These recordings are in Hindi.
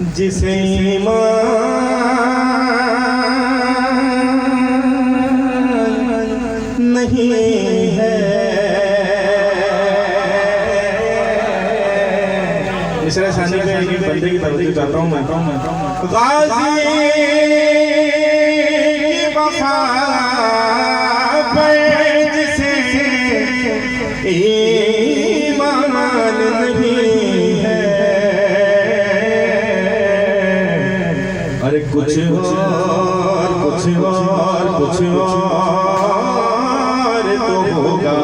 जिसे ईमान नहीं है। मिसरा सानी का एक बंदे की तवज्जो चाहता हूँ मैं। गाजी की वफा पे जिसे ईमान नहीं है। अरे कुछ और तो होगा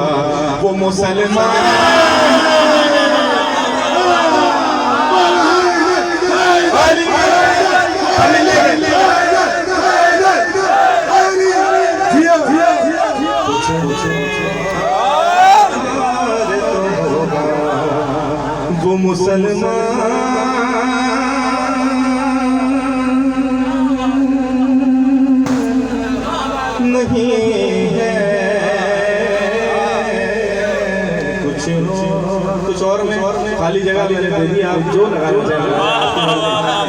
वो मुसलमान। वो मुसलमान नहीं है। कुछ और में खाली जगह मैंने दे दी, आप जो लगाना चाहें।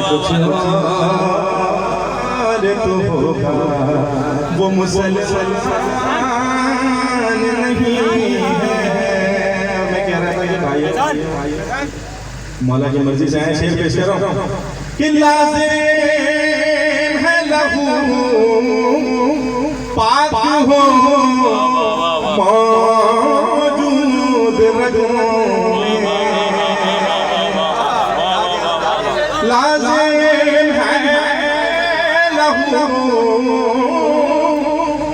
कुछ और तो होगा वो मुसलमान नहीं है। मैं कह रहा था कि भाई मौला की मर्जी से आए शेर पेश कर रहा हूं कि लाज़िम है लहू पाक हो मौजूद रगों में। लाज़िम है लहू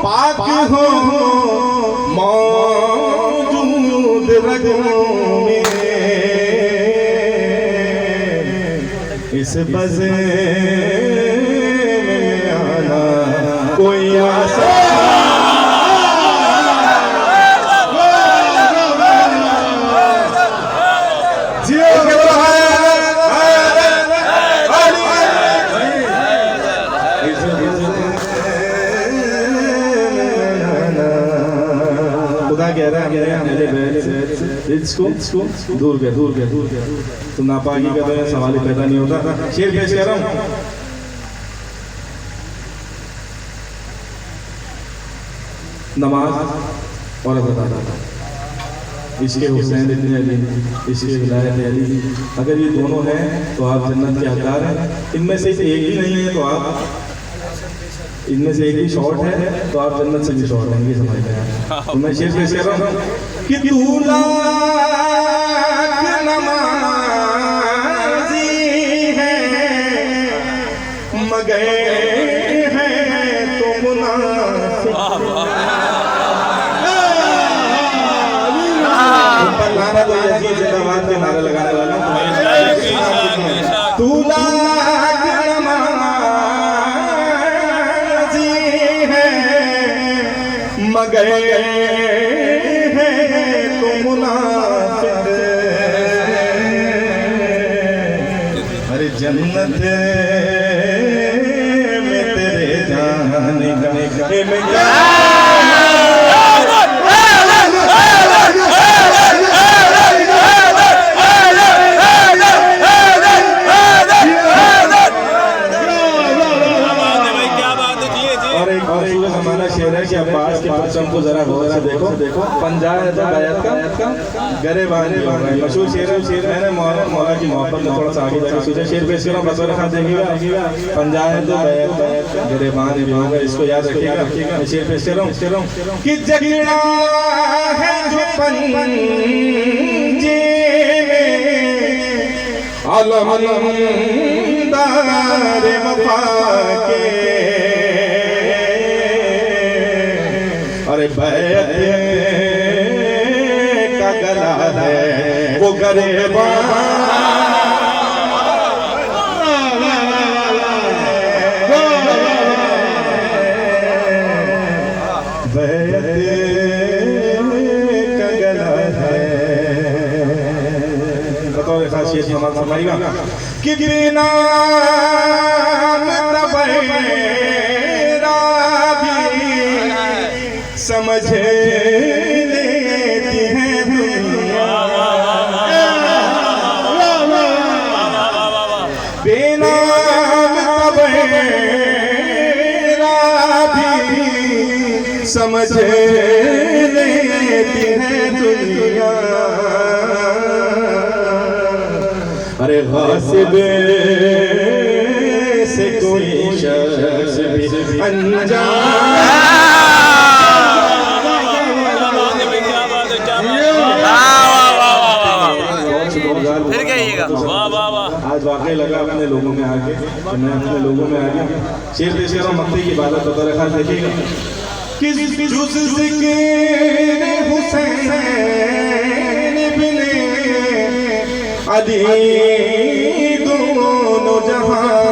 पाक हो मौजूद रगों में। इस बज़े में आना कोई आसान खुदा कह रहा है मेरे इसको दूर गया। तुम नापाकी का तो सवाल ही पैदा नहीं होता। शेर पेश कर रहा हूँ। नमाज और अज़ा, इसके हुसैन इब्न अली, इसके विलायत अली, अगर ये दोनों हैं तो आप जन्नत के हकदार हैं। इनमें से एक भी नहीं है तो आप, इनमें से एक भी शॉर्ट है तो आप जन्नत से भी शॉर्ट हैं। ये समझ में आया। तो मैं शेर पेश कर रहा हूँ कि तू लाख नमाज़ी है मगर है तो मुनाफिक। नारा तो यजीद जिंदाबाद के नारे लगाने वाला तू लाख नमाज़ी है मगर है तो मुनाफिक। अरे जन्नत में तेरे जाने का कि अब्बास के परचम को जरा गौर से देखो। पंजाब है तो बैत का गरेबानी मशहूर शेर है। मैंने मौला की मोहब्बत में थोड़ा सा आगे जाकर सोचा शेर पेश कर रहा हूँ। बस रखा देखिएगा पंजाब है तो बैत का गरेबानी होगा, इसको याद रखिएगा। मैं शेर पेश कर रहा हूँ कि जगड़ा है जो पंजे में अलमदार वफा के। अरे बैत का गला है वो गरेबान। बैत का गला है। बताओ खासियत हमारा फरमाइएगा कि बिना समझ लेती है दुनिया। बेनाम तबेरा भी समझ लेती है दुनिया। अरे गासिब से कोई शख्स भी फिर कहिएगा वाह वाह वाह। आज वाकई लगा अपने लोगों में आके तो मैं अपने लोगों में आ गया। शेर पेश कर रहा हूँ, मक्ते की इबादत होता रखा देखिएगा। किस जुज़ ज़िक्र हुसैन बिन अली दोनों जहां